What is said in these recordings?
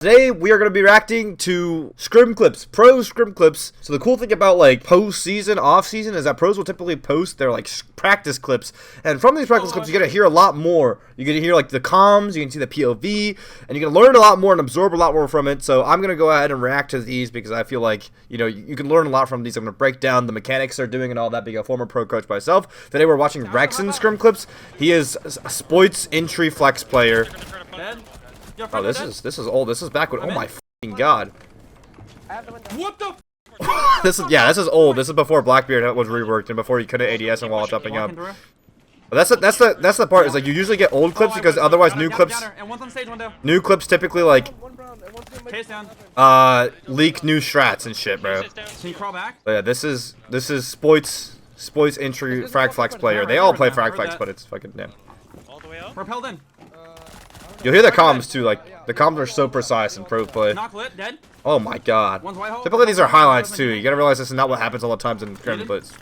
Today we are going to be reacting to scrim clips, pro scrim clips. So the cool thing about like post-season, off-season is that pros will typically post their like practice clips, and from these practice clips you're going to hear a lot more. You're going to hear like the comms, you can see the POV, and you're going to learn a lot more and absorb a lot more from it. So I'm going to go ahead and react to these because I feel like, you know, you can learn a lot from these. I'm going to break down the mechanics they're doing and all that, being a former pro coach myself. Today we're watching Rexen scrim clips. He is a Spoits entry flex player. Oh, this is old. This is back when. Oh my fucking god. What the? This is old. This is before Blackbeard was reworked and before he couldn't ADS and while jumping up. But that's the part. Is like you usually get old clips because otherwise new clips typically like leak new strats and shit, bro. Can you crawl back? But yeah, this is Spoits entry frag flex player. They all play frag flex, but it's fucking damn. All the way up. Repelled in. You'll hear the comms too, like the comms are so precise in pro play. Knock lit, dead. Oh my god. Typically these are highlights too. You gotta realize this is not what happens all the times in Blitz.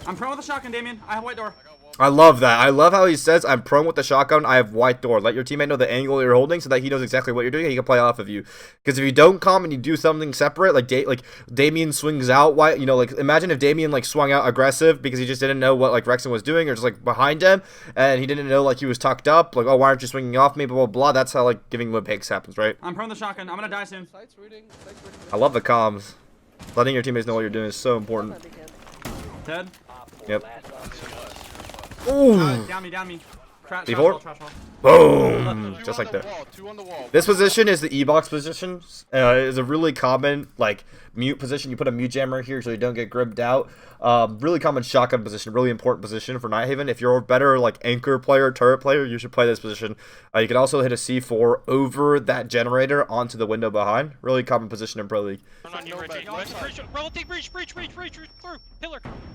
I'm prone with a shotgun, Damien. I have white door. I love that. I love how he says, I'm prone with the shotgun, I have white door. Let your teammate know the angle you're holding so that he knows exactly what you're doing and he can play off of you. Because if you don't come and you do something separate, like Damien swings out, you know, like imagine if Damien like swung out aggressive because he just didn't know what like Rexen was doing or just like behind him and he didn't know like he was tucked up, like, oh, why aren't you swinging off me, blah, blah, blah. That's how like giving whip picks happens, right? I'm prone with the shotgun. I'm gonna die soon. I love the comms. Letting your teammates know what you're doing is so important. Dead. Yep. Ooh. Down me. D4? Boom! Just like that. This position is the E-box position. Is a really common like mute position. You put a mute jammer here so you don't get gripped out. Really common shotgun position. Really important position for Nighthaven. If you're a better like anchor player, turret player, you should play this position. You can also hit a C4 over that generator onto the window behind. Really common position in Pro League.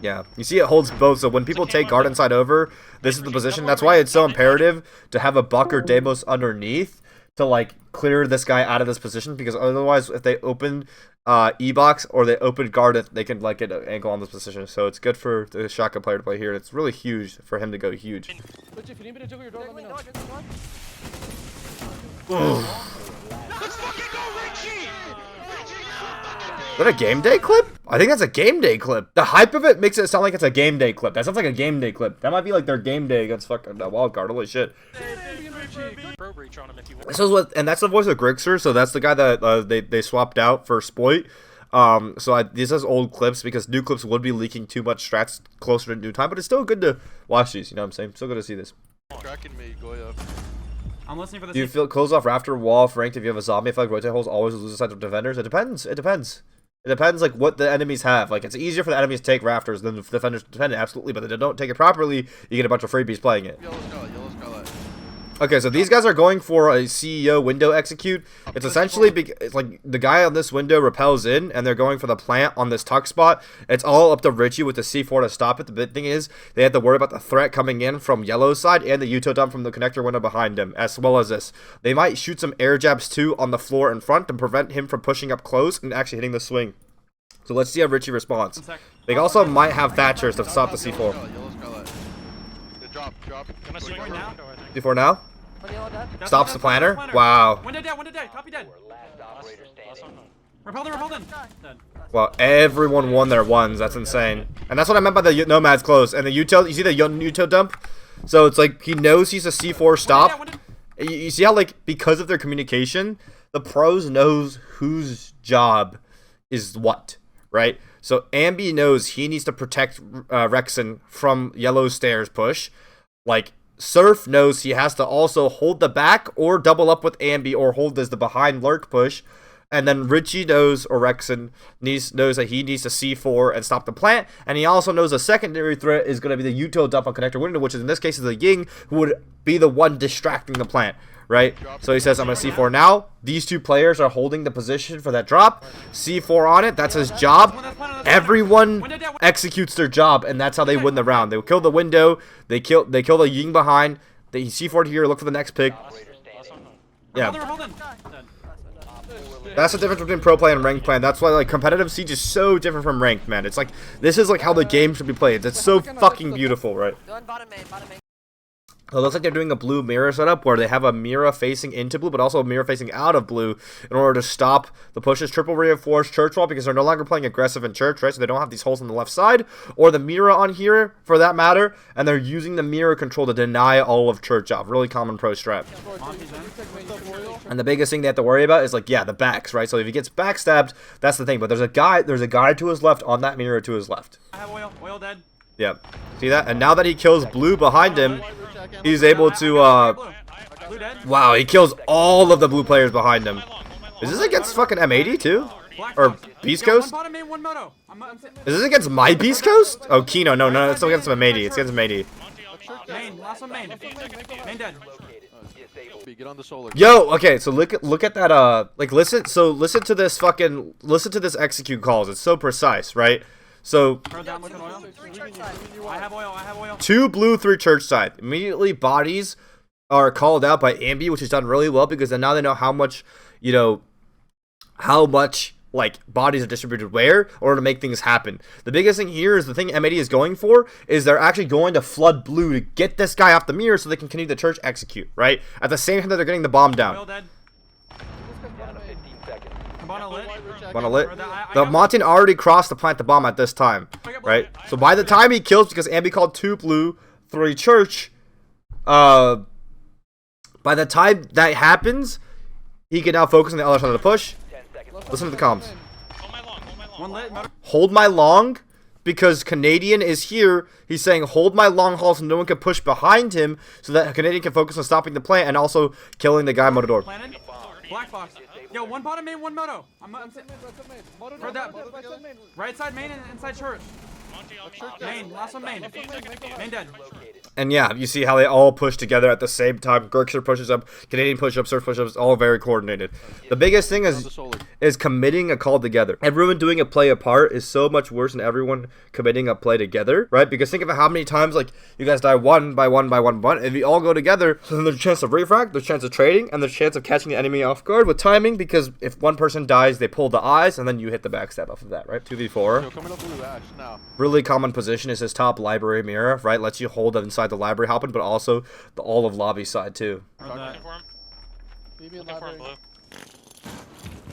Yeah, you see it holds both. So when people take guard inside over, this is the position. That's why it's so imperative to have a Buck or Deimos underneath to like clear this guy out of this position, because otherwise if they open E-box or they open guard, they can like get an angle on this position. So it's good for the shotgun player to play here. It's really huge for him to go huge. But if you need me to jiggle your door, let me know. Let's fucking go, Richie! Is that a game day clip? I think that's a game day clip. The hype of it makes it sound like it's a game day clip. That sounds like a game day clip. That might be like their game day against fucking wild card. Holy shit. This is what, and that's the voice of Grixer. So that's the guy that they swapped out for Spoit. This is old clips because new clips would be leaking too much strats closer to new time, but it's still good to watch these. You know what I'm saying? Still good to see this. I'm listening for this. Do you feel close off rafter wall if ranked if you have a zombie? I feel like rotate holes always lose the side of defenders. It depends. It depends like what the enemies have. Like it's easier for the enemies to take rafters than the defenders to defend it, absolutely. But if they don't take it properly, you get a bunch of freebies playing it. Okay, so these guys are going for a CEO window execute. It's essentially it's like the guy on this window repels in, and they're going for the plant on this tuck spot. It's all up to Richie with the C4 to stop it. The big thing is they have to worry about the threat coming in from yellow side and the Uto dump from the connector window behind him, as well as this. They might shoot some air jabs too on the floor in front to prevent him from pushing up close and actually hitting the swing. So let's see how Richie responds. They also might have Thatchers to stop the C4. C4 now? Stops the planner? Wow. Window dead. Copy dead. Repelled in. Dead. Well, everyone won their ones. That's insane. And that's what I meant by the Nomad's close. And the Uto, you see the Uto dump? So it's like he knows he's a C4 stop. You see how like because of their communication, the pros knows whose job is what, right? So Ambi knows he needs to protect Rexen from yellow stairs push. Like Surf knows he has to also hold the back or double up with Ambi or hold as the behind lurk push. And then Richie knows, or Rexen knows that he needs to C4 and stop the plant. And he also knows a secondary threat is going to be the Uto dump on connector window, which in this case is the Ying, who would be the one distracting the plant, right? So he says, I'm going to C4 now. These two players are holding the position for that drop. C4 on it. That's his job. Everyone executes their job, and that's how they win the round. They kill the window. They kill the Ying behind. They C4'd here. Look for the next pick. Yeah. That's the difference between pro play and ranked play. That's why like competitive siege is so different from ranked, man. It's like this is like how the game should be played. It's so fucking beautiful, right? So it looks like they're doing a blue mirror setup where they have a mirror facing into blue, but also a mirror facing out of blue in order to stop the pushes. Triple reinforced church wall because they're no longer playing aggressive in church, right? So they don't have these holes on the left side or the mirror on here for that matter. And they're using the mirror control to deny all of church off. Really common pro strat. And the biggest thing they have to worry about is like, yeah, the backs, right? So if he gets backstabbed, that's the thing. But there's a guy to his left on that mirror to his left. I have oil. Oil dead. Yep. See that? And now that he kills blue behind him, he's able to, Blue dead. wow, he kills all of the blue players behind him. Is this against fucking M80 too? Or Beast Coast? One bottom main, one moto. Is this against my Beast Coast? Oh, Kino. No, it's still against M80. It's against M80. Main, last one main. Main dead. Get on the solar. Yo, okay, so look at that, like, listen to this execute calls. It's so precise, right? So, Turn down, look at oil. I have oil. I have oil. 2 blue, 3 church side. Immediately, bodies are called out by Ambi, which is done really well because then now they know how much, like, bodies are distributed where in order to make things happen. The biggest thing here is the thing M80 is going for is they're actually going to flood blue to get this guy off the mirror so they can continue the church execute, right? At the same time that they're getting the bomb down. Oil dead. Cabana lit. The Montagne already crossed to plant the bomb at this time, right? So by the time he kills, because Ambi called 2 blue, 3 church, by the time that happens, he can now focus on the other side of the push. Listen to the comms. Hold my long, because Canadian is here. He's saying hold my long haul so no one can push behind him, so that Canadian can focus on stopping the plant and also killing the guy Motodor. Black box. Yo, one bottom main, one moto. Heard that. Right side main and inside church. Main, last one main. Main dead. And yeah, you see how they all push together at the same time. Gurkster pushes up, Canadian push-ups, Surf push-ups, all very coordinated. The biggest thing is committing a call together. Everyone doing a play apart is so much worse than everyone committing a play together, right? Because think of how many times like you guys die one by one. If you all go together, so then there's a chance of refrag, there's a chance of trading, and there's a chance of catching the enemy off guard with timing. Because if one person dies, they pull the eyes, and then you hit the backstab off of that, right? 2v4. Really common position is his top library mirror, right? Lets you hold inside the library hopping, but also the all of lobby side too.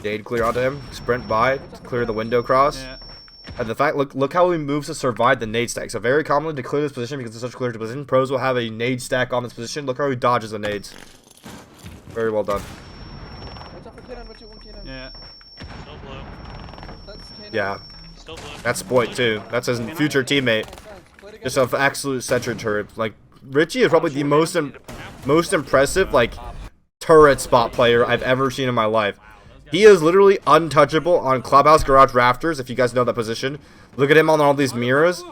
Dade clear onto him, sprint by, clear the window cross. Yeah. And the fact, look how he moves to survive the nade stack. So very commonly to clear this position because it's such a clear position, pros will have a nade stack on this position. Look how he dodges the nades. Very well done. Yeah. Yeah. That's Boyd too. That's his future teammate. Just an absolute centered turret. Like Richie is probably the most impressive like turret spot player I've ever seen in my life. He is literally untouchable on clubhouse garage rafters. If you guys know that position, look at him on all these mirrors.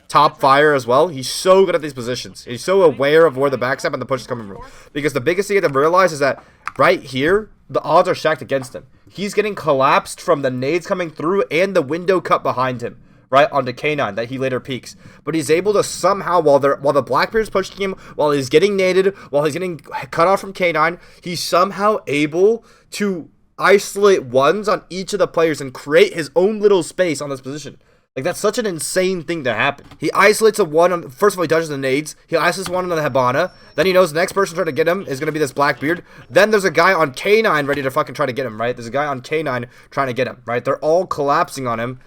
Top fire as well. He's so good at these positions. He's so aware of where the backstab and the push is coming from. Because the biggest thing you have to realize is that right here, the odds are stacked against him. He's getting collapsed from the nades coming through and the window cut behind him, right, onto K9 that he later peaks. But he's able to somehow, while the Blackbeard's pushing him, while he's getting naded, while he's getting cut off from K9, he's somehow able to isolate ones on each of the players and create his own little space on this position. Like, that's such an insane thing to happen. He isolates a one on, first of all, he dodges the nades. He isolates one on the Habana. Then he knows the next person trying to get him is going to be this Blackbeard. Then there's a guy on K9 ready to fucking try to get him, right? There's a guy on K9 trying to get him, right? They're all collapsing on him.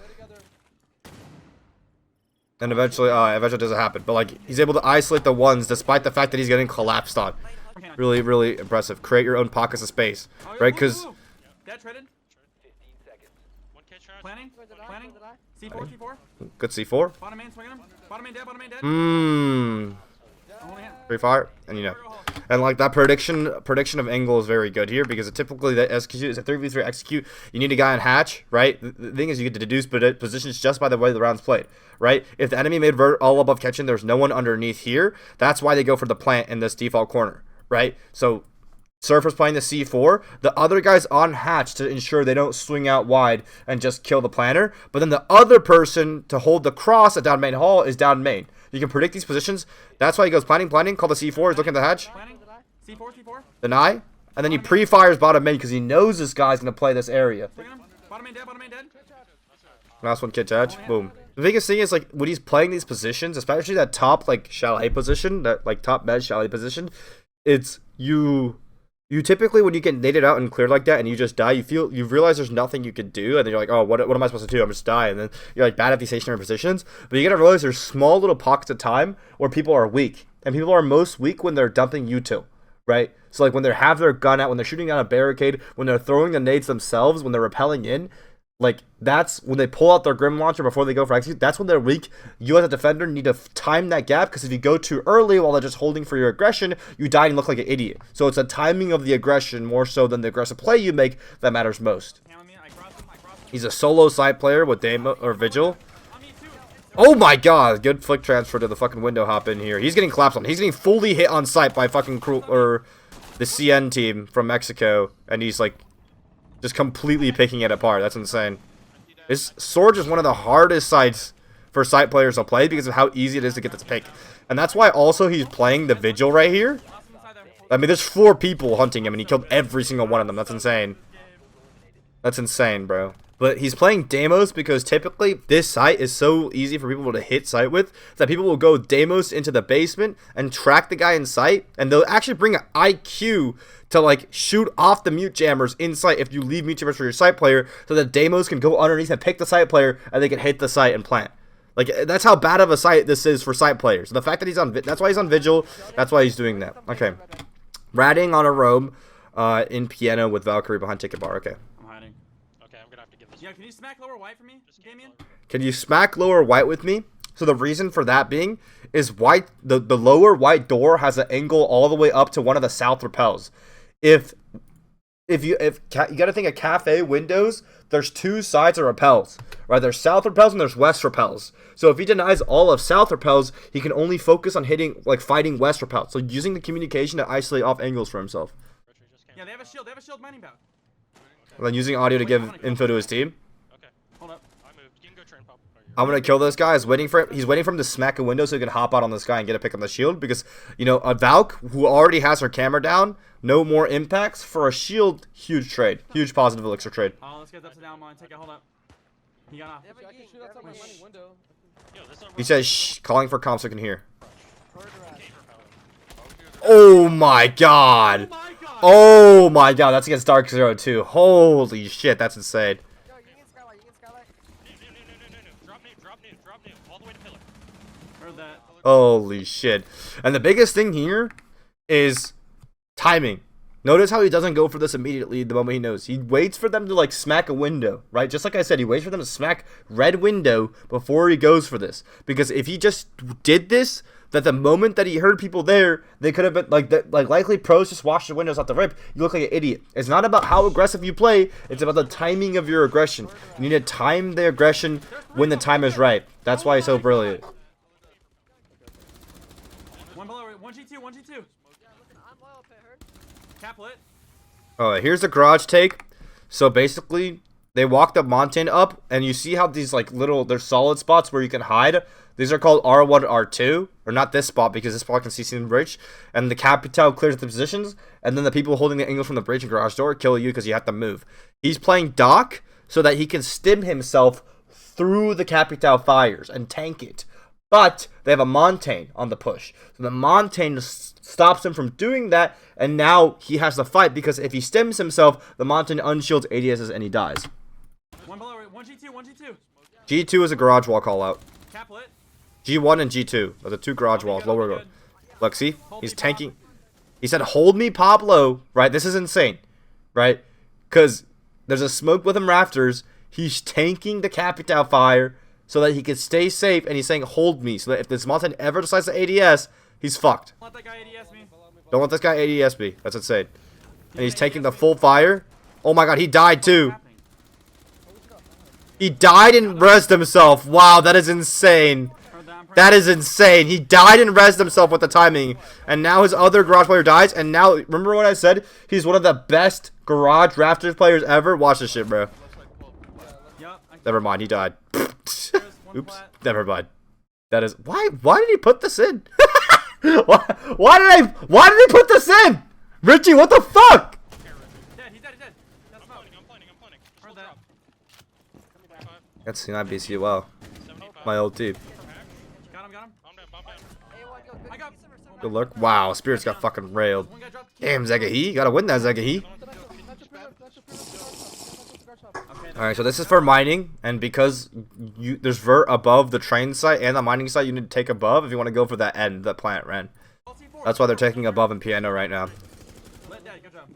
And eventually it doesn't happen. But, like, he's able to isolate the ones despite the fact that he's getting collapsed on. Really, really impressive. Create your own pockets of space, right? Because... Dead traded. Planning. C4, C4. Good C4. Bottom main swinging him. Bottom main dead, bottom main dead. Free fire, and you know. And like that prediction of angle is very good here because typically the execute is a 3v3 execute. You need a guy on hatch, right? The thing is you get to deduce positions just by the way the round's played, right? If the enemy made Vert all above catching, there's no one underneath here. That's why they go for the plant in this default corner, right? So Surfer's playing the C4, the other guy's on hatch to ensure they don't swing out wide and just kill the planner. But then the other person to hold the cross at down main hall is down main. You can predict these positions. That's why he goes planning, call the C4, he's looking at the hatch. C4. Deny. And then he pre-fires bottom main because he knows this guy's going to play this area. Bottom main dead, bottom main dead. Last one, catch edge. Boom. The biggest thing is like when he's playing these positions, especially that top like chalet position, that like top med chalet position, it's you typically when you get naded out and cleared like that and you just die, you realize there's nothing you can do, and then you're like, oh, what am I supposed to do? I'm just die, and then you're like bad at these stationary positions. But you gotta realize there's small little pockets of time where people are weak, and people are most weak when they're dumping util, right? So like when they have their gun out, when they're shooting down a barricade, when they're throwing the nades themselves, when they're rappelling in. Like, that's when they pull out their Grim Launcher before they go for execute. That's when they're weak. You as a defender need to time that gap, because if you go too early while they're just holding for your aggression, you die and look like an idiot. So it's the timing of the aggression more so than the aggressive play you make that matters most. He's a solo side player with Damo or Vigil. Oh my god, good flick transfer to the fucking window hop in here. He's getting collapsed on. He's getting fully hit on sight by fucking the CN team from Mexico, and he's like just completely picking it apart. That's insane. His Sword is one of the hardest sides for sight players to play because of how easy it is to get this pick. And that's why also he's playing the Vigil right here. I mean, there's 4 people hunting him and he killed every single one of them. That's insane. That's insane, bro. But he's playing Deimos because typically this site is so easy for people to hit sight with that people will go Deimos into the basement and track the guy in sight, and they'll actually bring an IQ to like shoot off the mute jammers in sight if you leave mute jammers for your sight player, so that Deimos can go underneath and pick the sight player and they can hit the sight and plant. Like, that's how bad of a site this is for sight players. The fact that he's on, that's why he's on Vigil, that's why he's doing that. Okay. Ratting on a roam in piano with Valkyrie behind ticket bar. Okay. Yeah, can you smack lower white for me, Damien? Can you smack lower white with me? So the reason for that being is white. The lower white door has an angle all the way up to one of the south rappels. If you gotta think of cafe windows, there's 2 sides of rappels, right? There's south rappels and there's west rappels. So if he denies all of south rappels, he can only focus on fighting west rappels. So using the communication to isolate off angles for himself. Yeah, they have a shield. They have a shield mining bout. And then using audio to give info to his team. Okay, hold up. I'm gonna kill this guy. He's waiting for him to smack a window so he can hop out on this guy and get a pick on the shield, because you know a Valk who already has her camera down, no more impacts for a shield. Huge trade, huge positive elixir trade. Oh, let's get upside down mine. Take it. Hold up. He got off. He says shh, calling for comms so I can hear. Oh my god. Oh my god, that's against Dark Zero too. Holy shit, that's insane. Holy shit. And the biggest thing here is timing. Notice how he doesn't go for this immediately the moment he knows. He waits for them to like smack a window, right? Just like I said, he waits for them to smack red window before he goes for this. Because if he just did this, that the moment that he heard people there, they could have been like likely pros just wash the windows out the rip. You look like an idiot. It's not about how aggressive you play, it's about the timing of your aggression. You need to time the aggression when the time is right. That's why he's so brilliant. One below, 1G2, 1G2. Cap lit. Alright, here's the garage take. So basically, they walk the mountain up, and you see how these like there's solid spots where you can hide. These are called R1, R2, or not this spot because this spot can see the bridge. And the Capital clears the positions, and then the people holding the angle from the bridge and garage door kill you because you have to move. He's playing Doc so that he can stim himself through the Capital fires and tank it. But they have a Montaigne on the push. So the Montaigne stops him from doing that, and now he has to fight because if he stims himself, the Montaigne unshields ADSs and he dies. One below, 1G2, 1G2. G2 is a garage wall call out. Cap lit. G1 and G2 are the 2 garage walls, lower door. Look, see? He's tanking. He said, hold me, Pablo. Right? This is insane. Right? Because there's a smoke with him rafters. He's tanking the Capital fire so that he can stay safe, and he's saying, hold me, so that if this Mountain ever decides to ADS, he's fucked. Don't let that guy ADS me. Don't let this guy ADS me. That's insane. And he's taking the full fire. Oh my god, he died too. He died and rezzed himself. Wow, that is insane. That is insane. He died and rezzed himself with the timing. And now his other garage player dies. And now, remember what I said? He's one of the best garage rafters players ever. Watch this shit, bro. Never mind, he died. Oops. Never mind. That is why did he put this in? why did he put this in? Richie, what the fuck? He's dead. I'm planning. Heard that. That's not BC well. 75. My old team. Got him. I got. Good luck. Wow, Spirits got fucking railed. One guy dropped. Damn, Zegahi. You gotta win that, Zegahi. Alright, so this is for mining, and because there's Vert above the train site and the mining site, you need to take above if you want to go for that end, that plant ran. That's why they're taking above and piano right now. Let Dad, good job.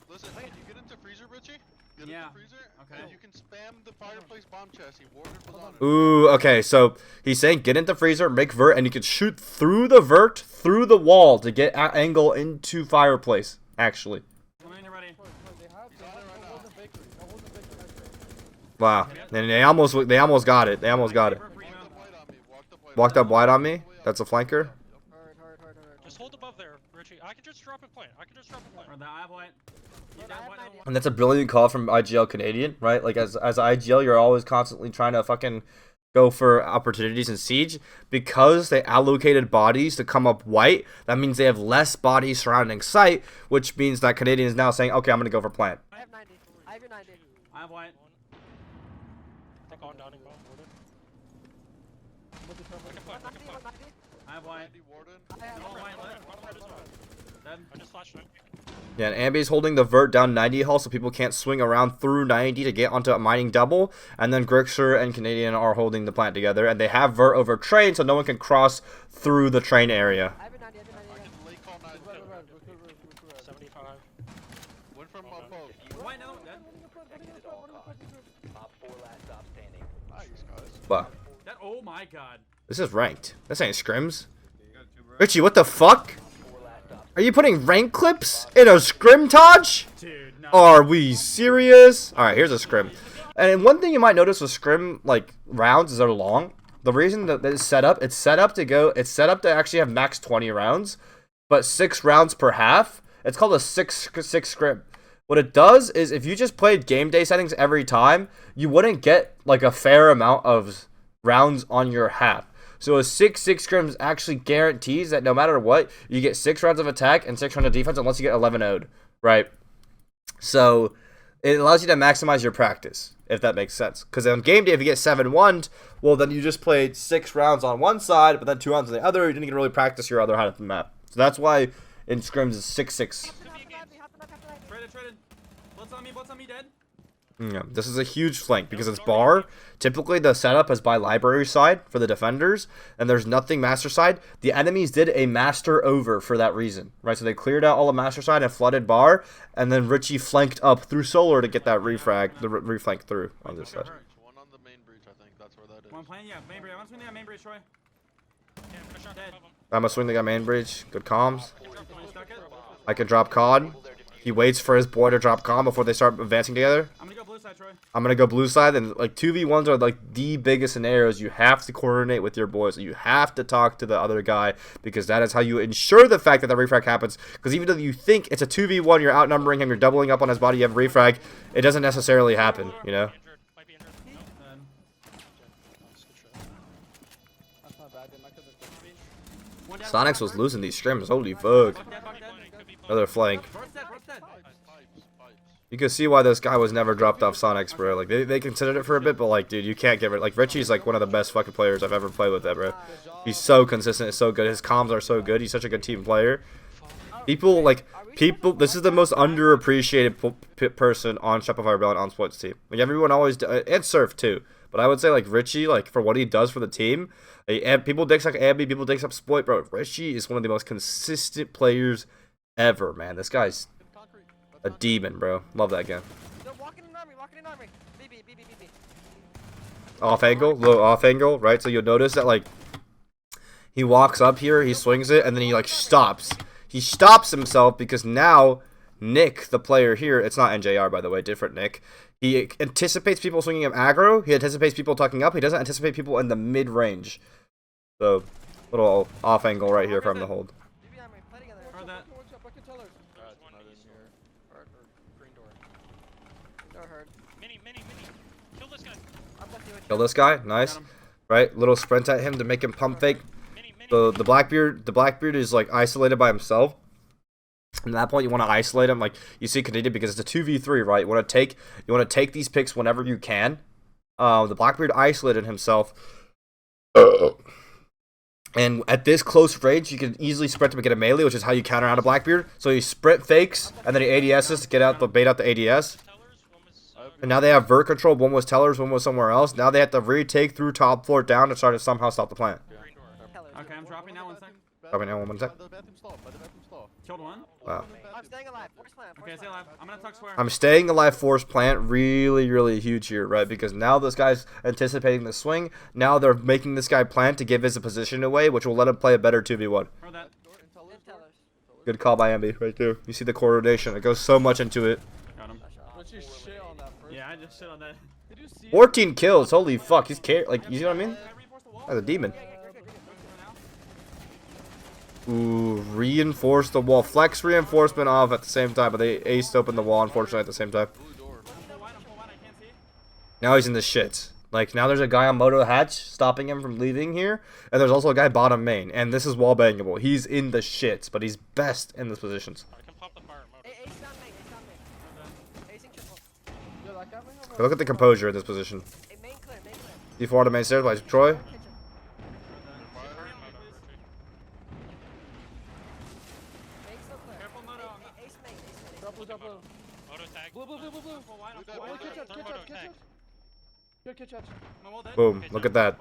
Listen, can you get into freezer, Richie? Get Yeah. into freezer, Okay. and you can spam the fireplace bomb chest. He warded was on it. Ooh, okay, so he's saying get into freezer, make Vert, and you can shoot through the Vert, through the wall to get at angle into fireplace, actually. Let me know when you're ready. Wow. And they almost got it. They almost got it. Walked up wide on me. That's a flanker. Just hold above there, Richie. I can just drop and plant. Or the eye point. You down point. And that's a brilliant call from IGL Canadian, right? Like as IGL, you're always constantly trying to fucking go for opportunities in Siege. Because they allocated bodies to come up white, that means they have less bodies surrounding site, which means that Canadian is now saying, okay, I'm gonna go for plant. I have 90. I have your 90. I have white. Take on downing bomb. I have white. No white left. Dead. I just flashed him. Yeah, and Ambi's holding the Vert down 90 hull so people can't swing around through 90 to get onto a mining double. And then Grixer and Canadian are holding the plant together. And they have Vert over train so no one can cross through the train area. I have your 90. I have your 90. I can late call 9. 75. Went from above. White, no. Dead. Nice, guys. Wow. Dead. Oh my god. This is ranked. This ain't scrims. Richie, what the fuck? Are you putting rank clips in a scrim Taj? Dude, no. Are we serious? Alright, here's a scrim. And one thing you might notice with scrim like rounds is they're long. The reason that it's set up to actually have max 20 rounds, but 6 rounds per half. It's called a 6 scrim. What it does is if you just played game day settings every time, you wouldn't get like a fair amount of rounds on your half. So a 6-6 scrims actually guarantees that no matter what, you get 6 rounds of attack and 6 rounds of defense unless you get 11 0'd, right? So it allows you to maximize your practice, if that makes sense. Because on game day, if you get 7-1'd, well, then you just played 6 rounds on one side, but then 2 rounds on the other. You didn't get to really practice your other half of the map. So that's why in scrims it's 6-6. Traded. Blitz on me, dead. Yeah, this is a huge flank because it's bar. Typically, the setup is by library side for the defenders, and there's nothing master side. The enemies did a master over for that reason, right? So they cleared out all the master side and flooded bar, and then Richie flanked up through solar to get that reflank through on this side. One on the main breach, I think. That's where that is. One playing, yeah, main bridge. I want to swing that main bridge, Troy. Yeah, I'm gonna shot Dead. above him. I'm gonna swing the guy main bridge. Good comms. Someone stuck it. I can drop COD. He waits for his boy to drop comm before they start advancing together. I'm gonna go blue side, Troy. I'm gonna go blue side, and like 2v1s are like the biggest scenarios. You have to coordinate with your boys. You have to talk to the other guy because that is how you ensure the fact that the refrag happens. Because even though you think it's a 2v1, you're outnumbering him, you're doubling up on his body, you have refrag. It doesn't necessarily happen, you know. Might be injured. No. Dead. Nice, good shot. That's not bad. One down, Sonics was losing these scrims. Holy fuck. Buck dead. Could be Another flank. Vert's dead. Pipes. You can see why this guy was never dropped off Sonics, bro. Like they considered it for a bit, but like, dude, you can't get rid. Like Richie's like one of the best fucking players I've ever played with, that bro. He's so consistent, it's so good. His comms are so good. He's such a good team player. People. This is the most underappreciated person on Shopify Rebellion on sports team. Like everyone always and Surf too. But I would say like Richie, like for what he does for the team, people dicks like Abby, people dicks up Sploit, bro. Richie is one of the most consistent players ever, man. This guy's a demon, bro. Love that guy. They're walking in army. BB. Off angle, low off angle, right? So you'll notice that like he walks up here, he swings it, and then he like stops. He stops himself because now Nick, the player here, it's not NJR by the way, different Nick. He anticipates people swinging him aggro. He anticipates people tucking up. He doesn't anticipate people in the mid range. So little off angle right here for him to hold. BB army. Play together. Heard that. Not in here. Or green door. They're hurt. Mini. Kill this guy. I'm lucky with Kill this guy, nice. Got him. Right, little sprint at him to make him pump fake. Mini. The Blackbeard is like isolated by himself. And at that point, you want to isolate him, like you see Canadian, because it's a 2v3, right? You want to take these picks whenever you can. The Blackbeard isolated himself And at this close range, you can easily sprint to get a melee, which is how you counter out a Blackbeard. So he sprint fakes, and then he ADSs to get out the bait out the ADS. And now they have Vert control. One was Tellers, one was somewhere else. Now they have to retake through top floor down to try to somehow stop the plant. Okay, I'm dropping now. 1 sec. Dropping now 1 sec. Killed one. Wow. I'm staying alive. Force plant. Okay, stay alive. I'm gonna tuck square. I'm staying alive force plant really huge here, right? Because now this guy's anticipating the swing. Now they're making this guy plant to give his position away, which will let him play a better 2v1. Heard that. Good call by Ambi right there. You see the coordination. It goes so much into it. Got him. Yeah, I just shit on that. 14 kills. Holy fuck. He's like, you see what I mean? That's a demon. Ooh, reinforce the wall. Flex reinforcement off at the same time, but they aced open the wall, unfortunately, at the same time. Now he's in the shit. Like, now there's a guy on Moto Hatch stopping him from leaving here, and there's also a guy bottom main, and this is wall bangable. He's in the shits, but he's best in these positions. Look at the composure in this position. D4 to main stairs by Troy. Boom, look at that.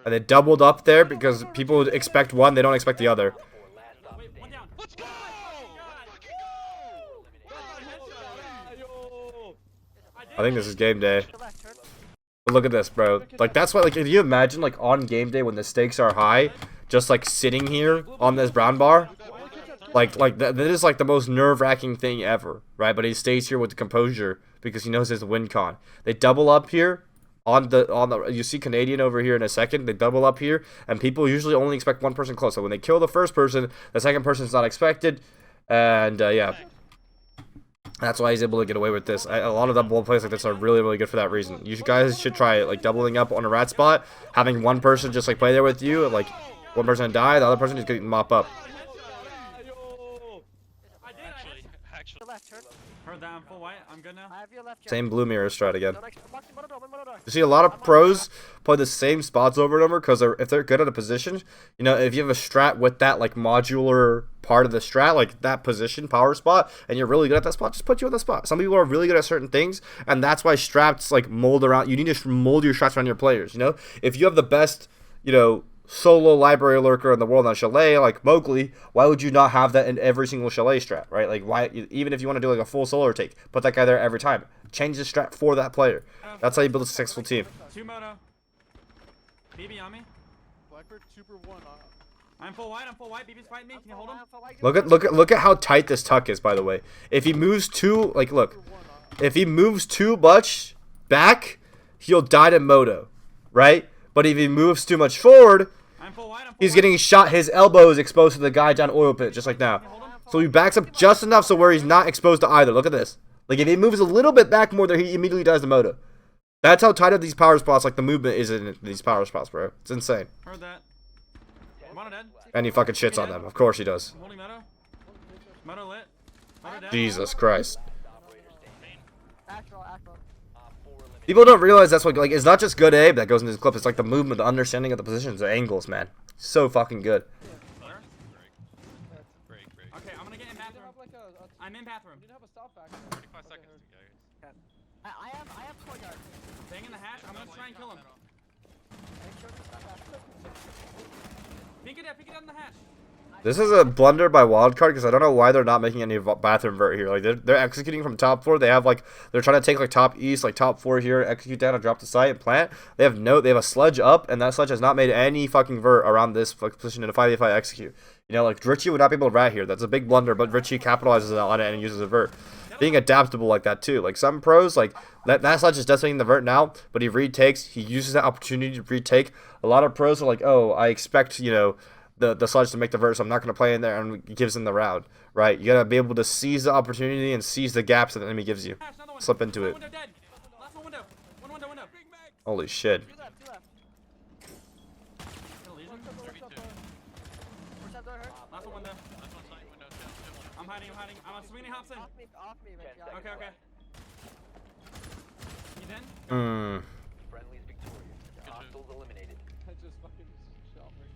And they doubled up there because people expect one, they don't expect the other. I think this is game day. But look at this, bro. Like, that's why, like, if you imagine, like, on game day when the stakes are high, just, like, sitting here on this brown bar, that is, like, the most nerve-wracking thing ever, right? But he stays here with the composure because he knows his win con. They double up here on the, you see Canadian over here in a second. They double up here, and people usually only expect one person close. So when they kill the first person, the second person is not expected, and, yeah. That's why he's able to get away with this. A lot of double plays like this are really good for that reason. You guys should try it, like doubling up on a rat spot, having one person just like play there with you, like one person die, the other person just getting mop up. Heard that. I'm full white. I'm good now. Same blue mirror strat again. You see a lot of pros play the same spots over and over because if they're good at a position, you know, if you have a strat with that like modular part of the strat, like that position power spot, and you're really good at that spot, just put you on the spot. Some people are really good at certain things, and that's why strats like mold around. You need to mold your strats around your players. You know, if you have the best, you know, solo library lurker in the world on chalet like Mowgli, why would you not have that in every single chalet strat, right? Like, why, even if you want to do like a full solo take, put that guy there every time. Change the strat for that player. That's how you build a successful team. 2 moto. BB on me. Blackbird super 1. I'm full white. BB's fighting me. Can you hold him? Look at how tight this tuck is, by the way. If he moves too, like, look, if he moves too much back, he'll die to moto, right? But if he moves too much forward, he's getting shot. His elbow is exposed to the guy down oil pit, just like now. So he backs up just enough so where he's not exposed to either. Look at this. Like, if he moves a little bit back more there, he immediately dies to moto. That's how tight of these power spots, like the movement is in these power spots, bro. It's insane. Heard that. Moto dead. And he fucking shits on them. Of course he does. Holding moto. Moto lit. Moto dead. Jesus Christ. People don't realize that's what, like, it's not just good aim that goes into this clip. It's like the movement, the understanding of the positions, the angles, man. So fucking good. Okay, I'm gonna get in bathroom. I'm in bathroom. 35 seconds. I have courtyard. Staying in the hatch. I'm gonna try and kill him. Peek it out in the hatch. This is a blunder by Wildcard because I don't know why they're not making any bathroom vert here. Like, they're executing from top floor. They have, like, they're trying to take, like, top east, like, top 4 here, execute down and drop the site and plant. They have a sledge up, and that sledge has not made any fucking vert around this position in a 5v5 execute. You know, like, Richie would not be able to rat here. That's a big blunder, but Richie capitalizes on it and uses a vert. Being adaptable like that, too. Like, some pros, like, that sledge is decimating the vert now, but he retakes. He uses that opportunity to retake. A lot of pros are like, oh, I expect, you know, the sledge to make the vert, so I'm not going to play in there, and it gives him the round, right? You got to be able to seize the opportunity and seize the gaps that the enemy gives you. Slip into it. Holy shit. I'm hiding. I'm swinging hops in. Off me, Richie. Okay. He's in? Friendly's victorious. Hostiles eliminated. just fucking shot right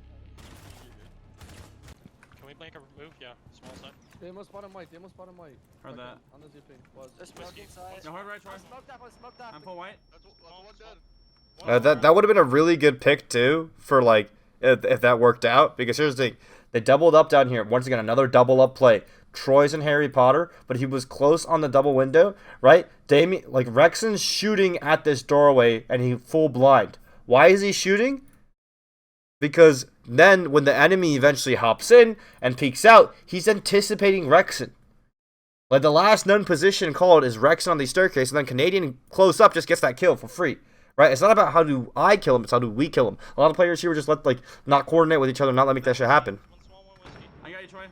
Can we make a move? Yeah, small side. They must bottom white. They must bottom white. Heard that. On the zipping. Was. There's smoke Whiskey. inside. No, hard right, Troy. Smoked up, smoked up. I'm full white. That's one dead. That would have been a really good pick too for like if that worked out, because here's the thing, they doubled up down here. Once again, another double up play. Troy's and Harry Potter, but he was close on the double window, right? Like Rexen's shooting at this doorway and he full blind. Why is he shooting? Because then when the enemy eventually hops in and peeks out, he's anticipating Rexen. Like the last known position called is Rexen on the staircase, and then Canadian close up just gets that kill for free. Right? It's not about how do I kill him, it's how do we kill him. A lot of players here just let not coordinate with each other, not let make that shit happen. One small, one whiskey. I got you, Troy.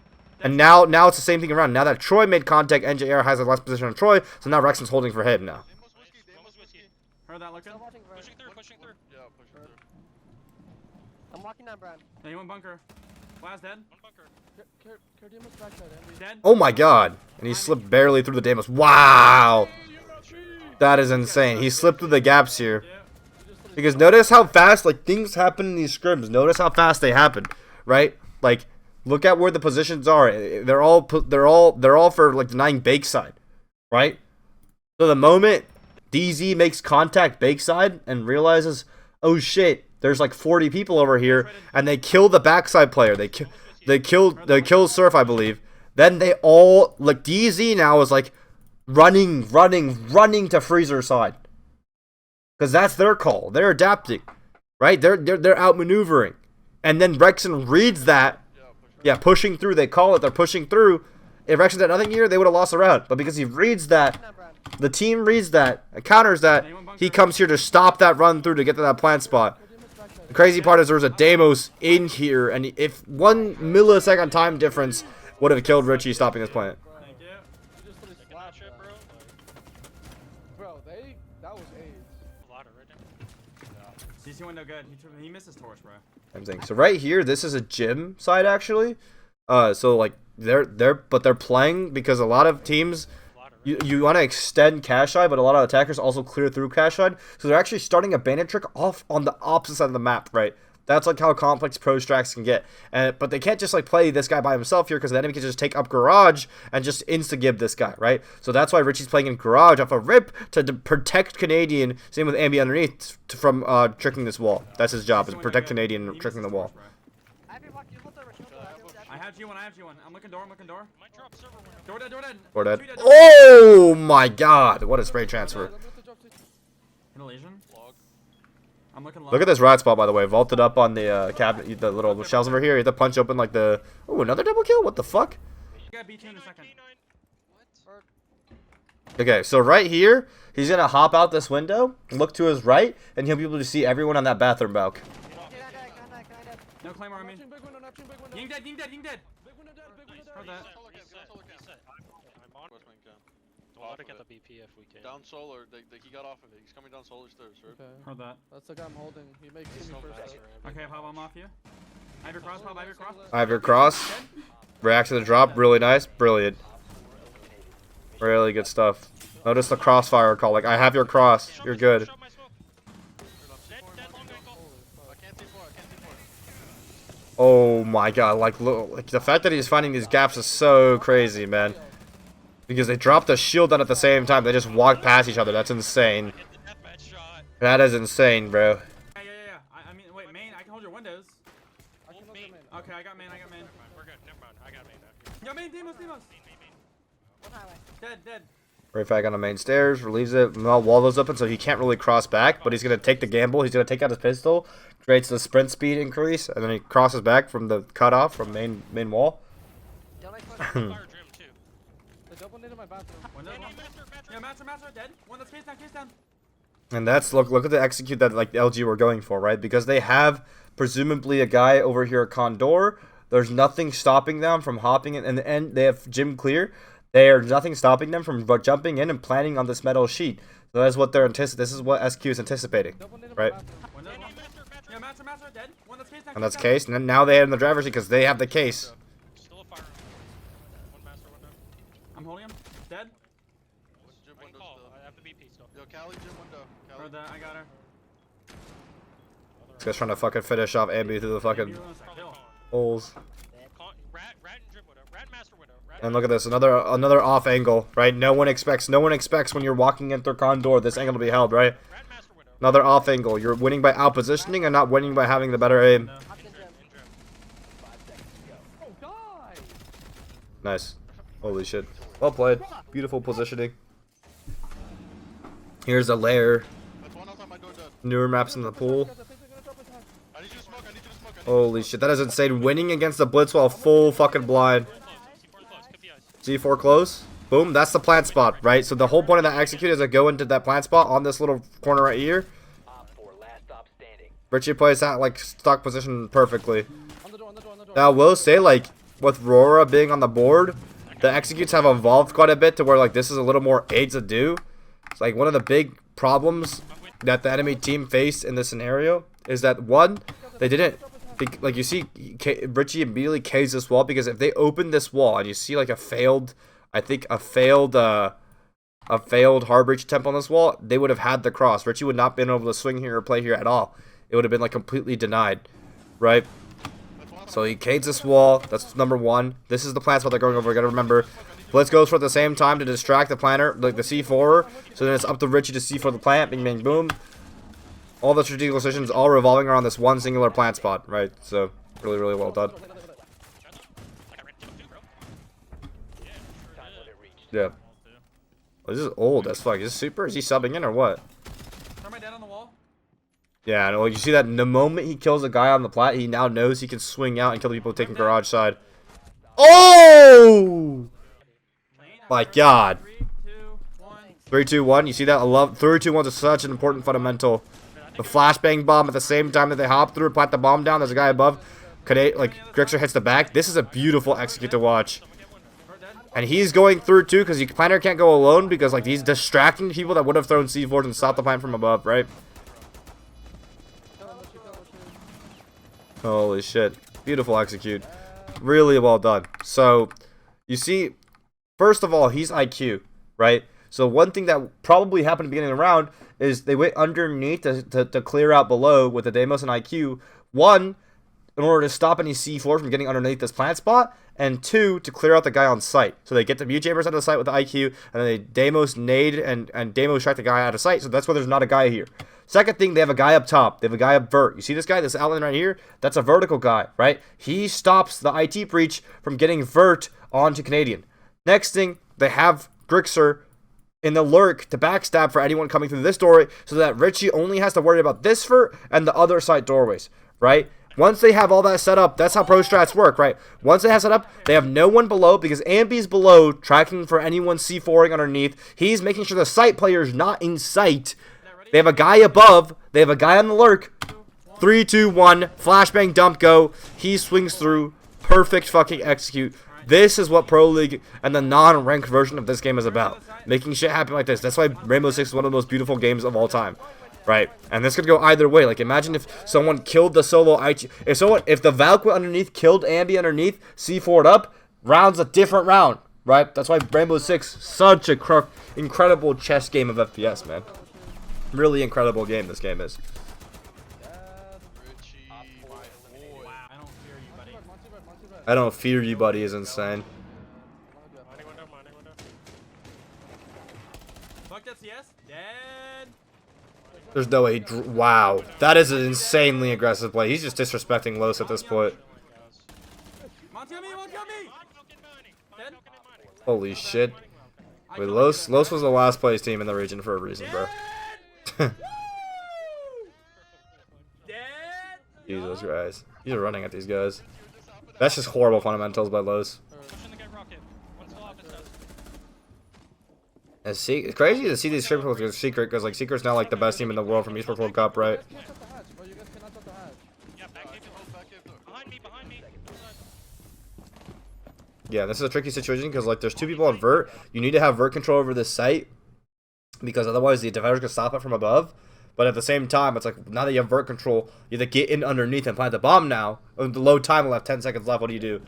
And now it's the same thing around. Now that Troy made contact, NJR has the last position on Troy, so now Rexen's holding for him now. Almost whiskey. Heard that looking. Still watching Vert. Pushing through, pushing through. Yeah, pushing through. I'm walking down, Brian. Yeah, he went bunker. Last dead. One bunker. Demon's backside, Andy. Dead. Oh my god. And he slipped barely through the Damos. Wow. That is insane. He slipped through the gaps here. Yeah. Because notice how fast things happen in these scrims. Notice how fast they happen, right? Like, look at where the positions are. They're all for denying Bakeside, right? So the moment DZ makes contact Bakeside and realizes, oh shit, there's 40 people over here, and they kill the backside player. They kill Surf, I believe. Then they all DZ now is running to Freezer side. Because that's their call. They're adapting, right? They're outmaneuvering. And then Rexen reads that. Yeah, pushing through. They call it. They're pushing through. If Rexen had nothing here, they would have lost the round. But because he reads that, the team reads that, and counters that, he comes here to stop that run through to get to that plant spot. The crazy part is there was a Damos in here, and if 1 millisecond time difference would have killed Richie stopping this plant. Thank you. You just really Taking that slapped shit, that. bro. Bro, that was AIDS. Ladder right there. CC window good. He missed his torch, bro. I'm saying. So right here, this is a gym side actually. So they're playing because a lot of teams, Ladder, right? you want to extend cash side, but a lot of attackers also clear through cash side. So they're actually starting a bandit trick off on the opposite side of the map, right? That's how complex pro strats can get. But they can't just play this guy by himself here, because the enemy can just take up garage and just insta-gib this guy, right? So that's why Richie's playing in garage off a rip to protect Canadian. Same with Ambi underneath from tricking this wall. That's his job, is protect Canadian and tricking the wall. I have your walk. You hold over. I have G1. I have G1. I'm looking door. Might drop server window. Door dead. Door dead. Or dead. Two dead. Oh my god, what a spray transfer. Hit a lesion. I'm looking low. Look at this rat spot, by the way. Vaulted up on the cabinet, the little shelves over here. You have to punch open the... Oh, another double kill? What the fuck? You got B2 in a second. Okay, so right here, he's going to hop out this window, look to his right, and he'll be able to see everyone on that bathroom balk. No claymore on me. Ying dead. Heard that. I'm on. Don't let it get the BP if we can. Down solar, he got off of it. He's coming down solar stairs, sir. Okay. Heard that. That's the guy I'm holding. He makes me first. Okay, Pop, I'm off you. I have your cross, Pop. I have your cross. I have your cross. Reacts to the drop. Really nice. Brilliant. Really good stuff. Notice the crossfire call. I have your cross. You're good. Shot my smoke. Dead, long ankle. I can't see four. Oh my god. Look, the fact that he's finding these gaps is so crazy, man. Because they dropped the shield down at the same time. They just walked past each other. That's insane. Hit the deathmatch shot. That is insane, bro. Yeah. I mean, wait, main. I can hold your windows. I can hold main. the main. Okay, I got main. We're good. Never mind. I got main now. Yo, main, Demos. Main. One highway. Dead. Refag on the main stairs, relieves it. Well, wall is open, so he can't really cross back, but he's going to take the gamble. He's going to take out his pistol, creates the sprint speed increase, and then he crosses back from the cutoff from main wall. Don't like push. Fire Drim too. They double into my bathroom. Windows one. Master. Yeah, master, dead. One that's case down. And that's, look at the execute that the LG were going for, right? Because they have presumably a guy over here at Condor. There's nothing stopping them from hopping in, and they have gym clear. There's nothing stopping them from jumping in and planting on this metal sheet. So that's what they're anticipating. This is what SQ is anticipating, right? Windows one. Yeah, master, dead. One that's case down. And that's case. And then now they have in the driver's seat because they have the case. Still a fire. One master window. I'm holding him. Dead. Gym I can window call. still. I have the BP still. Yo, Callie, gym window. Callie. Heard that. I got her. Other This guy's trying to fucking finish off Ambi through the fucking holes. Rat and Drip Widow. Rat Master Widow. And look at this, another off angle, right? No one expects when you're walking in through Condor this angle to be held, right? Rat Master Widow. Another off angle. You're winning by out positioning and not winning by having the better aim. Oh, God! Nice. Holy shit. Well played. Beautiful positioning. Here's a lair. That's one outside my door dead. Newer maps in the pool. Guys, I think they're gonna drop a time. I need you to smoke. I need you to smoke. Holy shit, that is insane. Winning against the Blitz while full fucking blind. C4 close. Could be ice. G4 close. Boom, that's the plant spot, right? So the whole point of that execute is to go into that plant spot on this little corner right here. Richie plays that like stock position perfectly. On the door, on the door, on the door. Now I will say, like, with Rora being on the board, the executes have evolved quite a bit to where like this is a little more aids to do. It's like one of the big problems that the enemy team faced in this scenario is that one, they didn't, like you see Richie immediately K's this wall, because if they open this wall and you see like a failed hard breach attempt on this wall, they would have had the cross. Richie would not been able to swing here or play here at all. It would have been like completely denied, right? So he K's this wall. That's number one. This is the plan spot they're going over. You gotta remember, Blitz goes for at the same time to distract the planter, like the C4. So then it's up to Richie to C4 the plant. Bing, bang, boom. All the strategic decisions all revolving around this one singular plant spot, right? So really, really well done. Yeah. Oh, this is old as fuck. Is this super? Is he subbing in or what? Throw my dad on the wall. Yeah, no, you see that the moment he kills a guy on the plat, he now knows he can swing out and kill the people taking garage side. Oh! My God. 3, 2, 1. You see that? I love 3, 2, 1 is such an important fundamental. The flashbang bomb at the same time that they hop through, plant the bomb down. There's a guy above. Like Grixer hits the back. This is a beautiful execute to watch. And he's going through too, because the planter can't go alone, because like he's distracting people that would have thrown C4s and stopped the plant from above, right? Holy shit. Beautiful execute. Really well done. So, you see, first of all, he's IQ, right? So one thing that probably happened at the beginning of the round is they went underneath to clear out below with the Deimos and IQ. One, in order to stop any C4 from getting underneath this plant spot, and two, to clear out the guy on site. So they get the mute chambers out of the site with the IQ, and then they Deimos nade and Deimos strike the guy out of sight. So that's why there's not a guy here. Second thing, they have a guy up top. They have a guy up Vert. You see this guy, this outline right here? That's a vertical guy, right? He stops the IT breach from getting Vert onto Canadian. Next thing, they have Grixer in the lurk to backstab for anyone coming through this doorway, so that Richie only has to worry about this Vert and the other side doorways, right? Once they have all that set up, that's how pro strats work, right? Once they have set up, they have no one below, because Ambi's below, tracking for anyone C4ing underneath. He's making sure the site player's not in sight. They have a guy above. They have a guy on the lurk. 3, 2, 1. Flashbang dump go. He swings through. Perfect fucking execute. This is what Pro League and the non-ranked version of this game is about. Making shit happen like this. That's why Rainbow Six is one of the most beautiful games of all time. Right? And this could go either way. Like, imagine if someone killed the solo IT. If the Valk went underneath, killed Ambi underneath, C4'd up, round's a different round. Right? That's why Rainbow Six, such a incredible chess game of FPS, man. Really incredible game this game is. Richie, my boy. I don't fear you, buddy. I don't fear you, buddy, is insane. Fuck that CS. Dead. There's no way. Wow. That is an insanely aggressive play. He's just disrespecting Los at this point. Monty on me, Monty on me. Dead. Holy shit. Wait, Los was the last place team in the region for a reason, bro. Jesus Christ. He's running at these guys. That's just horrible fundamentals by Los. It's crazy to see these Scrim with Secret, because like Secret's now like the best team in the world from Esports World Cup, right? Yeah, this is a tricky situation because like there's two people on Vert. You need to have Vert control over this site, because otherwise the defenders can stop it from above. But at the same time, it's like now that you have Vert control, you have to get in underneath and plant the bomb now. The low time left, 10 seconds left. What do you do?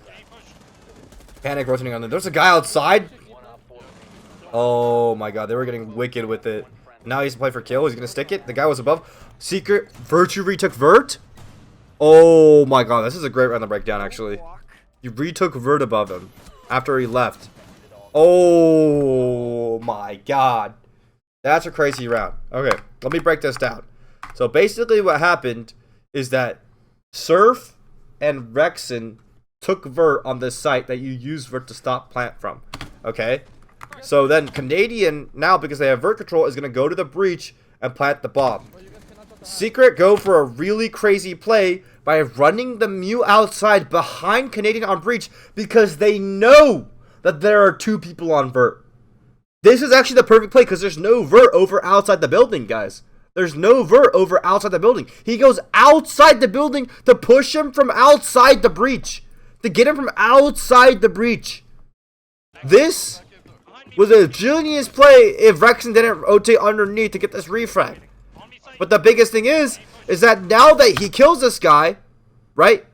Panic rotating on there. There's a guy outside. Oh my god, they were getting wicked with it. Now he's to play for kill. He's gonna stick it. The guy was above. Secret. Virtue retook Vert. Oh my god, this is a great round to break down actually. You retook Vert above him after he left. Oh my god. That's a crazy round. Okay, let me break this down. So basically what happened is that Surf and Rexen took Vert on this site that you use Vert to stop plant from. Okay? So then Canadian, now because they have Vert control, is going to go to the breach and plant the bomb. Secret go for a really crazy play by running the Mew outside behind Canadian on breach because they know that there are two people on Vert. This is actually the perfect play because there's no Vert over outside the building, guys. There's no Vert over outside the building. He goes outside the building to push him from outside the breach. To get him from outside the breach. This was a genius play if Rexen didn't rotate underneath to get this refrag. But the biggest thing is that now that he kills this guy, right?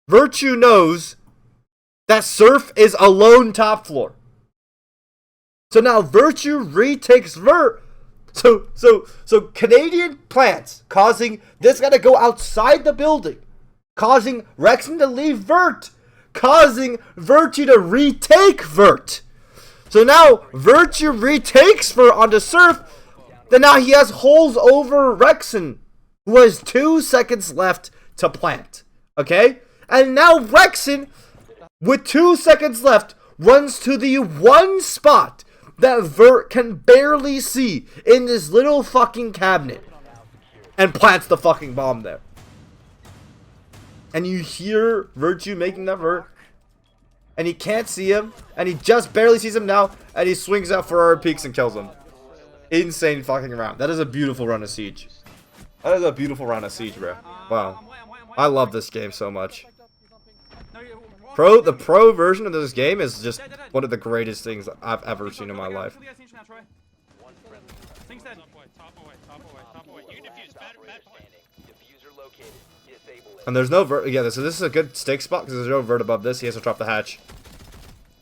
Virtue knows that Surf is alone top floor. So now Virtue retakes Vert. So Canadian plants, causing this guy to go outside the building, causing Rexen to leave Vert, causing Virtue to retake Vert. So now Virtue retakes Vert onto Surf. Then now he has holes over Rexen, who has 2 seconds left to plant. Okay? And now Rexen, with 2 seconds left, runs to the one spot that Vert can barely see in this little fucking cabinet and plants the fucking bomb there. And you hear Virtue making that Vert, and he can't see him, and he just barely sees him now, and he swings out Ferrari peaks and kills him. Insane fucking round. That is a beautiful run of Siege. That is a beautiful round of Siege, bro. Wow. I love this game so much. The pro version of this game is just one of the greatest things I've ever seen in my life. And there's no Vert. Yeah, so this is a good stake spot because there's no Vert above this. He has to drop the hatch.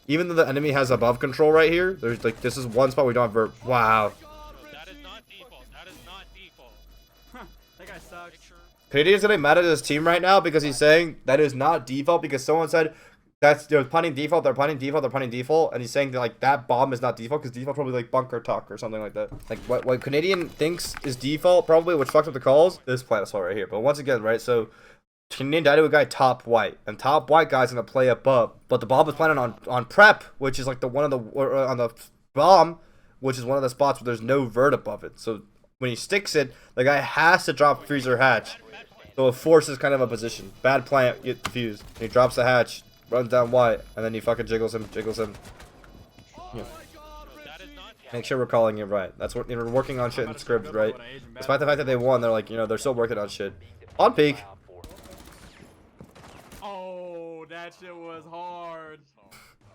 Even though the enemy has above control right here, there's like this is one spot we don't have Vert. Wow. That is not default. That is not default. That guy sucks. Canadian's getting mad at his team right now because he's saying that is not default because someone said that's they're punting default, they're punting default, they're punting default, and he's saying that like that bomb is not default because default probably like bunker tuck or something like that. Like what Canadian thinks is default probably, which fucks up the calls. This plant is all right here, but once again, right? So Canadian died to a guy top white, and top white guy's gonna play above, but the bomb is planted on prep, which is like the one of the on the bomb, which is one of the spots where there's no Vert above it. So when he sticks it, the guy has to drop freezer hatch. So it forces kind of a position. Bad plant, get defused. He drops the hatch, runs down white, and then he fucking jiggles him. Yeah. Make sure we're calling it right. That's what we're working on shit in scripts, right? Despite the fact that they won, they're like, they're still working on shit. On peak. Oh, that shit was hard.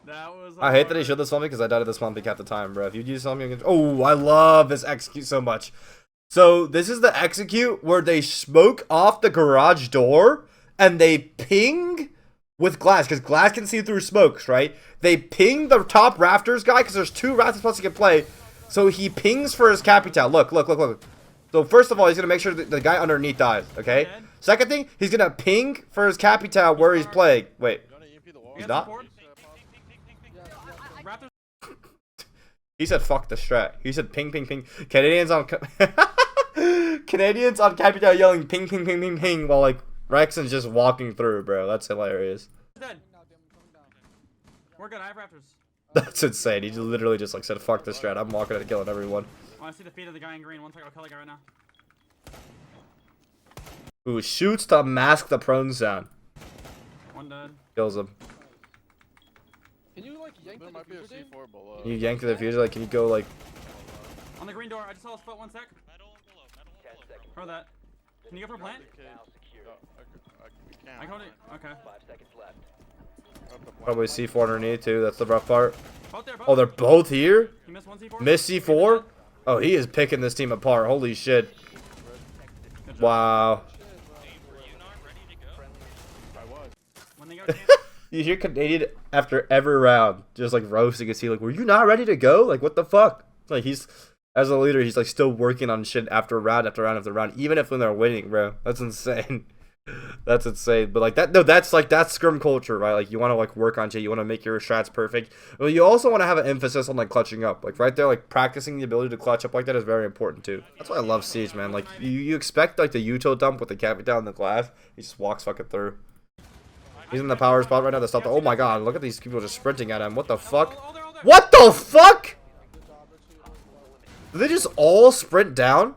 That was hard. I hate that he showed this on me because I died at this spawn peak at the time, bro. If you use something against, oh, I love this execute so much. So this is the execute where they smoke off the garage door and they ping with glass because glass can see through smokes, right? They ping the top rafters guy because there's 2 rafters plus he can play. So he pings for his capital. Look. So first of all, he's gonna make sure that the guy underneath dies. Okay. Second thing, he's gonna ping for his capital where he's playing. Wait, he's not. He said fuck the strat. He said ping. Canadians on Canadians on Capital yelling ping while like Rexen's just walking through, bro. That's hilarious. We're good. I have raptors. That's insane. He just literally just like said fuck the strat. I'm walking and killing everyone. I want to see the feet of the guy in green. One second, I'll kill the guy right now. Ooh, shoots to mask the prone sound. One dead. Kills him. Can you like yank There the might be a diffuser, Dave? C4 below. Can you yank the diffuser? Like, can you go like? On the green door. I just saw his foot. 1 sec. Throw that. Can you go for a plant? I hold it. Okay. Probably C4 underneath too. That's the rough part. Both there, both. Oh, they're both here. He missed 1 C4. Miss C4. Oh, he is picking this team apart. Holy shit. Good job. Wow. When they go You hear Canadian after every round just like roasting his team. Like, were you not ready to go? Like, what the fuck? Like he's As a leader, he's like still working on shit after round after round after round, even if when they're winning, bro. That's insane. That's insane. But like that, no, that's scrim culture, right? Like you want to like work on shit, you want to make your strats perfect. Well, you also want to have an emphasis on like clutching up, like right there, like practicing the ability to clutch up like that is very important too. That's why I love Siege, man. Like you expect like the Uto dump with the cappy down in the glass, he just walks fucking through. He's in the power spot right now. Stop the. Oh my god, look at these people just sprinting at him. What the fuck? What the fuck? Did they just all sprint down?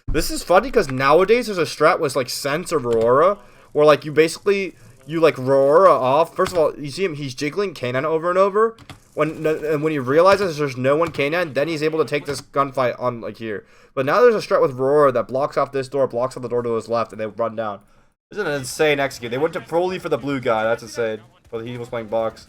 This is funny because nowadays there's a strat with like Sense or Aurora where like you like Aurora off. First of all, you see him, he's jiggling Canine over and over. When he realizes there's no one Canine, then he's able to take this gunfight on like here. But now there's a strat with Aurora that blocks off this door, blocks off the door to his left, and they run down. This is an insane execute. They went to fully for the blue guy. That's insane. But he was playing box.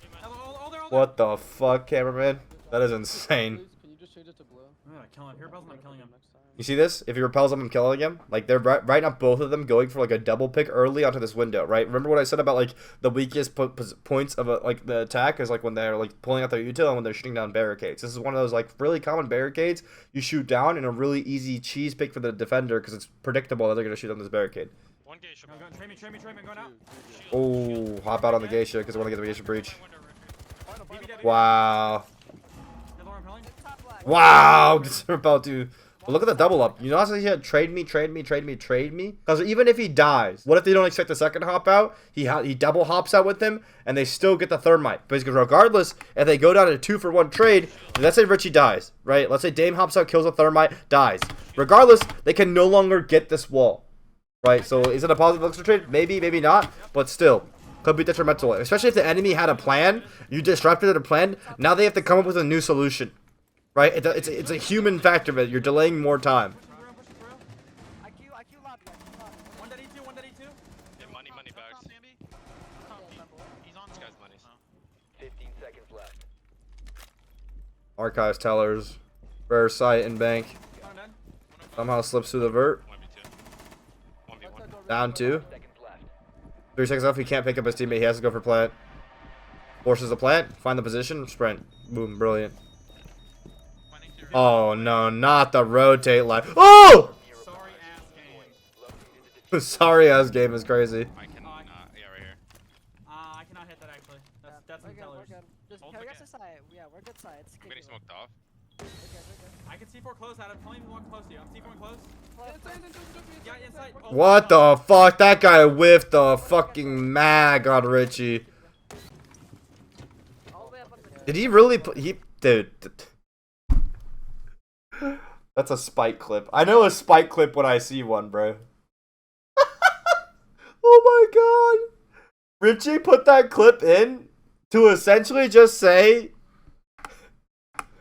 What the fuck, cameraman? That is insane. Can you just change it to blue? I'm gonna kill him. If he repels him, I'm killing him. You see this? If he repels him, I'm killing him. Like, they're right now, both of them going for, like, a double pick early onto this window, right? Remember what I said about, like, the weakest points of, like, the attack is, like, when they're, like, pulling out their util and when they're shooting down barricades. This is one of those, like, really common barricades you shoot down in a really easy cheese pick for the defender because it's predictable that they're going to shoot on this barricade. One geisha. Trade me, I'm going out. Oh, hop out on the geisha because I want to get the geisha breach. Wow. Wow, gets repelled too. But look at the double up. You know how he said trade me? Because even if he dies, what if they don't expect the second hop out? He double hops out with him, and they still get the thermite. Because regardless, if they go down to a 2-for-1 trade, let's say Richie dies, right? Let's say Dame hops out, kills a thermite, dies. Regardless, they can no longer get this wall, right? So is it a positive extra trade? Maybe, maybe not, but still. Could be detrimental. Especially if the enemy had a plan, you disrupted the plan, now they have to come up with a new solution. Right? It's a human factor, but you're delaying more time. IQ lobby. One dead E2, one dead E2. Yeah, money bags. He's on this guy's money. 15 seconds left. Archives tellers. Rare sight and bank. Somehow slips through the vert. 1v2. 1v1. Down 2. Seconds left. 3 seconds left. He can't pick up his teammate. He has to go for plant. Forces the plant. Find the position. Sprint. Boom. Brilliant. Oh no, not the rotate line. Oh! Sorry ass game. Sorry ass game is crazy. I cannot. Yeah, right here. I cannot hit that actually. That's We're some good, tellers. we're good. Just Hold carry the us to side. Yeah, we're good sides. I'm getting smoked off. We're good. I can C4 close out. Tell me if you want close to you. I'm C4 close. Yeah, inside. Oh, What the fuck? That guy whiffed the fucking mag on Richie. All the way up on the Did he really put dude. That's a spike clip. I know a spike clip when I see one, bro. Oh my god. Richie put that clip in to essentially just say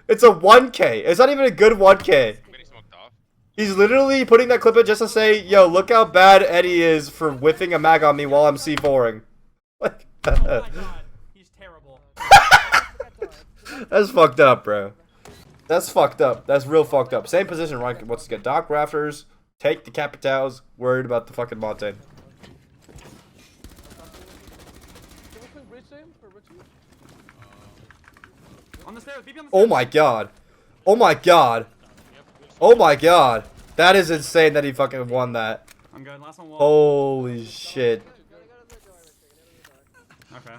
it's a 1K. It's not even a good 1K. I'm getting smoked off. He's literally putting that clip in just to say, yo, look how bad Eddie is for whiffing a mag on me while I'm C4ing. Like, oh my god. He's terrible. that's fucked up, bro. That's fucked up. That's real fucked up. Same position, right? Let's get Doc Rafters, take the Capitals, worried about the fucking Montaigne. Can we play Rexen for Richie? On the stairs. BB on the stairs. Oh my god. Oh my god. Oh my god. That is insane that he fucking won that. I'm good. Last one wall. Holy shit. Okay.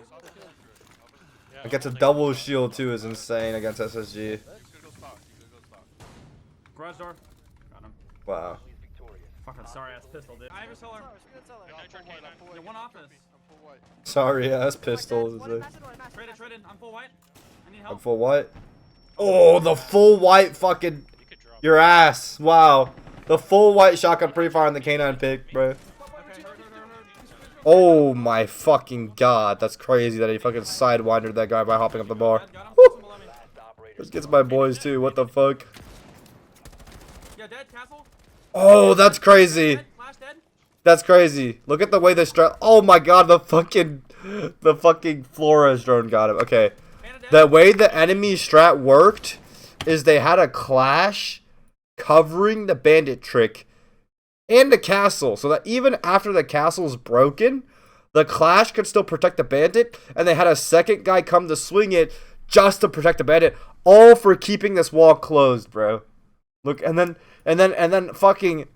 Against a double shield too is insane against SSG. Garage door. Got him. Wow. Fucking sorry ass pistol, dude. I have a solar. Yeah, one office. Sorry ass pistol. Traded. I'm full white. I need I'm help. full white. Oh, the full white fucking You could drop. your ass. Wow. The full white shotgun pre-fire on the canine pick, bro. Okay, hurt. Oh my fucking god. That's crazy that he fucking sidewindered that guy by hopping up the bar. Got him. Woo. Below me. This gets my boys too. What the fuck? Yeah, dead. Castle. Oh, that's crazy. Dead. Flash dead. That's crazy. Look at the way they strat. Oh my god, the fucking Flores drone got him. Okay. Bandit dead. The way the enemy strat worked is they had a clash covering the bandit trick and the castle, so that even after the castle's broken, the clash could still protect the bandit, and they had a second guy come to swing it just to protect the bandit, all for keeping this wall closed, bro. Look, and then fucking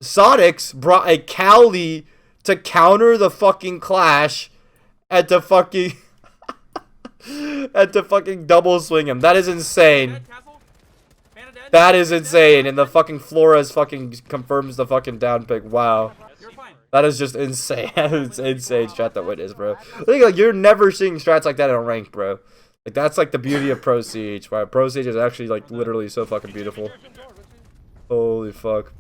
Sonics brought a chalet to counter the fucking clash and to fucking double swing him. That is insane. Dead, castle. Bandit dead. That is insane. And the fucking Flores fucking confirms the fucking down pick. Wow. You're fine. That is just insane. It's insane strat that witness, bro. I think like you're never seeing strats like that in a rank, bro. Like that's like the beauty of Pro Siege. Right? Pro Siege is actually like literally so fucking beautiful. Holy fuck.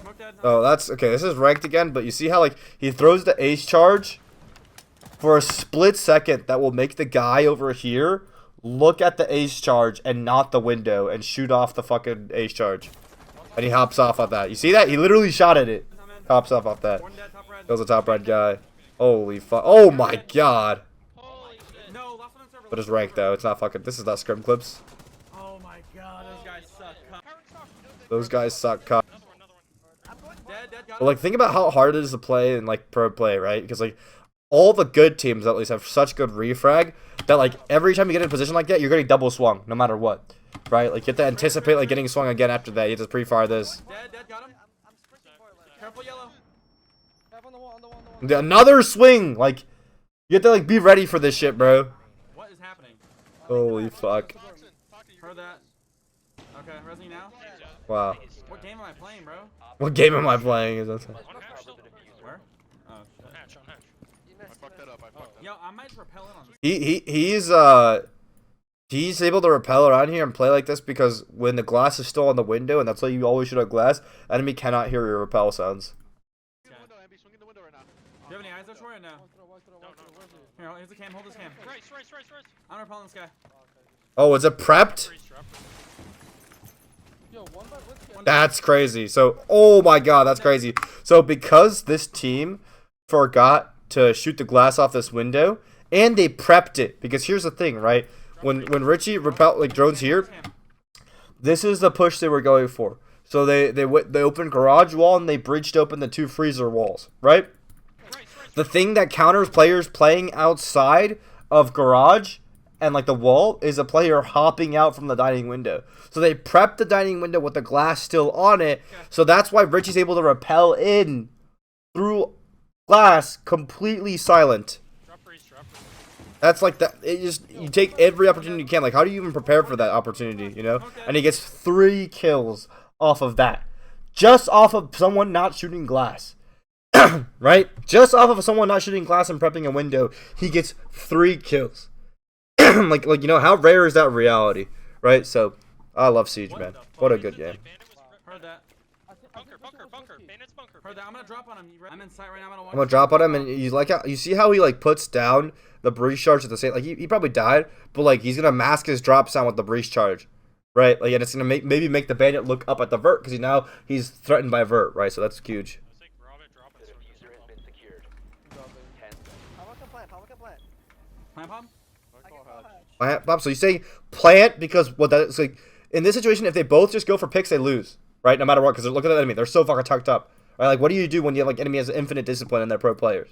Smoke dead. Oh, that's okay. This is ranked again, but you see how like he throws the ace charge for a split second that will make the guy over here look at the ace charge and not the window and shoot off the fucking ace charge. And he hops off on that. You see that? He literally shot at it. Hops off that. One dead, top red. Kills the top red guy. Holy fuck. Oh my god. No, last one on server. But it's ranked though. It's not fucking. This is not scrim clips. Oh my god, those guys suck. Those guys suck. Cock. Dead, got But like, think about how hard it is to play in like pro play, right? Because like all the good teams at least have such good refrag that like every time you get in a position like that, you're getting double swung no matter what, right? Like you have to anticipate like getting swung again after that. You have to pre-fire this. Dead, got him. I'm sprinting for it. Like, Careful, yellow. Have on the wall, on the wall, on the wall. Another swing. Like you have to like be ready for this shit, bro. What is happening? Holy fuck. Heard that. Okay, resing now. Wow. What game am I playing, bro? What game am I playing? Is that? On hatch still? Where? Oh, shit. On hatch, on hatch. you I missed, fucked that up. I fucked that Yo, I might repel it on this. He's able to rappel around here and play like this because when the glass is still on the window, and that's why you always shoot at glass, enemy cannot hear your rappel sounds. Swing in the window, Abby. Swing in the window right now. Do you have any eyes there, Troy, or no? Walk through, where's he? Here, here's the cam. Hold this cam. Rice. I'm repelling this guy. Oh, is it prepped? Freeze trap. Yo, one by Blitz. That's crazy. So, oh my god, that's crazy. So, because this team forgot to shoot the glass off this window, and they prepped it, because here's the thing, right? When Richie rappel like drones here, this is the push they were going for. So they opened garage wall and they breached open the two freezer walls, right? The thing that counters players playing outside of garage and like the wall is a player hopping out from the dining window. So they prepped the dining window with the glass still on it. So that's why Richie's able to rappel in through glass completely silent. Drop freeze. That's like that. It just you take every opportunity you can. Like, how do you even prepare for that opportunity? You know? And he gets 3 kills off of that, just off of someone not shooting glass. Right? Just off of someone not shooting glass and prepping a window, he gets 3 kills. like you know, how rare is that reality? Right? So I love Siege, man. What a good game. Heard that. Bunker. Bandit's bunker. Heard that. I'm gonna drop on him. I'm in sight right now. I'm gonna watch. I'm gonna drop on him, and you like how you see how he like puts down the breach charge at the same. Like he probably died, but like he's gonna mask his drop sound with the breach charge, right? Like, and it's gonna maybe make the bandit look up at the Vert because he's threatened by Vert, right? So that's huge. The diffuser has been secured. 10 seconds. Power can plant. Plant bomb. I can go hatch. Plant, Bob. So you say plant because what that's like in this situation, if they both just go for picks, they lose, right? No matter what, because they're looking at the enemy, they're so fucking tucked up. Right? Like, what do you do when you have like enemy has infinite discipline and they're pro players,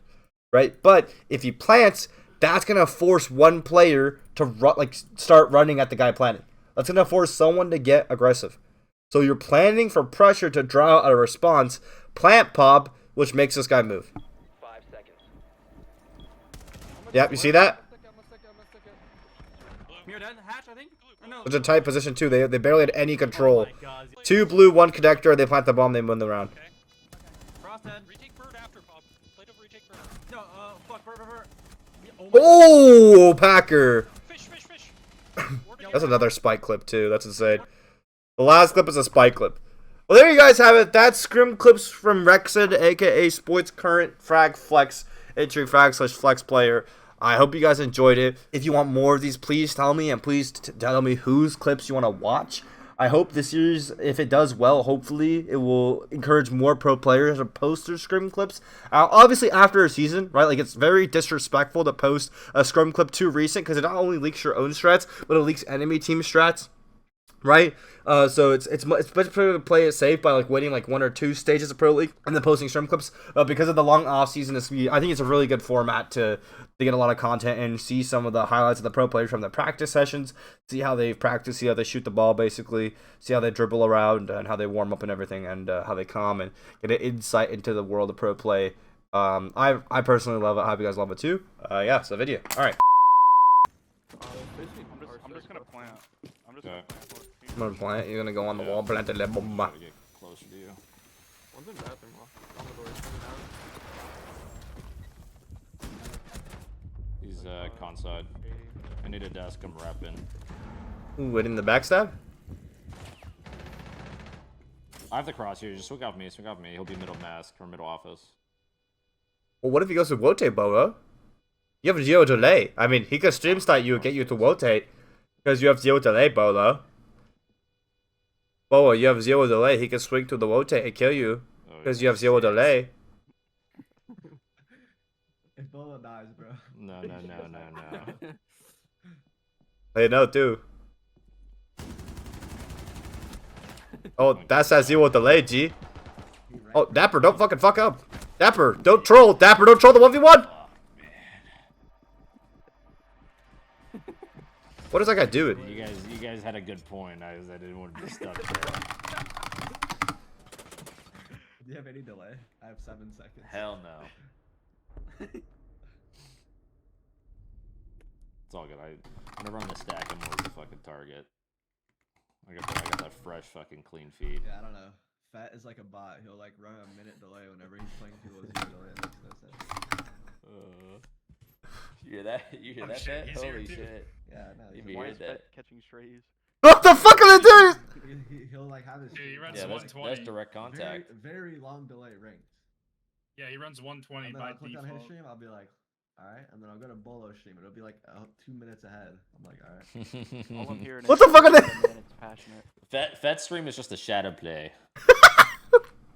right? But if he plants, that's gonna force one player to start running at the guy planting. That's gonna force someone to get aggressive. So you're planning for pressure to draw out a response. Plant pop, which makes this guy move. 5 seconds. Yep, you see that? I'm gonna stick it. Mirror dead. Hatch, I think. Or no. It's a tight position too. They barely had any control. 2 blue, 1 connector. They plant the bomb. They win the round. Frost dead. Retake bird after pop. Play to retake bird. No, fuck, Vert. Yeah, oh my Oh, Packer. Fish. That's another spike clip too. That's insane. The last clip is a spike clip. Well, there you guys have it. That's Scrim clips from Rexen, aka Sports Current Frag Flex entry frag/flex player. I hope you guys enjoyed it. If you want more of these, please tell me, and please tell me whose clips you want to watch. I hope this series, if it does well, hopefully it will encourage more pro players to post their Scrim clips. Obviously, after a season, right? Like, it's very disrespectful to post a Scrim clip too recent because it not only leaks your own strats, but it leaks enemy team strats. right? So it's better to play it safe by like waiting like 1 or 2 stages of Pro League and then posting stream clips. Because of the long off season, I think it's a really good format to get a lot of content and see some of the highlights of the pro players from the practice sessions, see how they practice, see how they shoot the ball, basically, see how they dribble around and how they warm up and everything, and how they come and get an insight into the world of pro play. I personally love it. I hope you guys love it too. Yeah, so video. All right. I'm just gonna plant. I'm just gonna plant. I'm gonna plant. You're gonna go on the wall, plant the bomba. Get closer to you. One's in bathroom, on the door. He's con side. I need a desk. I'm repping. Ooh, in the backstab. I have the cross here. Just swing off me. Swing off me. He'll be middle mask or middle office. Well, what if he goes to rotate, Boa? You have 0 delay. I mean, he could stream start you and get you to rotate because you have 0 delay, Boa. Boa, you have 0 delay. He can swing to the rotate and kill you because you have 0 delay. If Boa dies, bro. No. They know too. Oh, that's that 0 delay, G. Oh, Dapper, don't fucking fuck up. Dapper, don't troll. Dapper, don't troll the 1v1. What is that guy doing? You guys had a good point. I didn't want to be stuck there. Do you have any delay? I have 7 seconds. Hell no. It's all good. Whenever I'm in the stack, I'm always the fucking target. I got that fresh fucking clean feed. Yeah, I don't know. Fett is like a bot. He'll like run a minute delay whenever he's playing people with 0 delay. That makes no sense. You hear that? You hear that? Fett? Holy shit! Yeah, no. You heard that? Catching strays. What the fuck are they doing? He'll like have his. Yeah, he runs Yeah, 120. that's direct contact. Very long delay ranked. Yeah, he runs 120 And then by I'll click on his default. stream. I'll be like, all right, and then I'll go to Bolo stream. It'll be like 2 minutes ahead. I'm like, all right. All I'm hearing What the fuck are they? It's passionate. Fett stream is just a shadow play.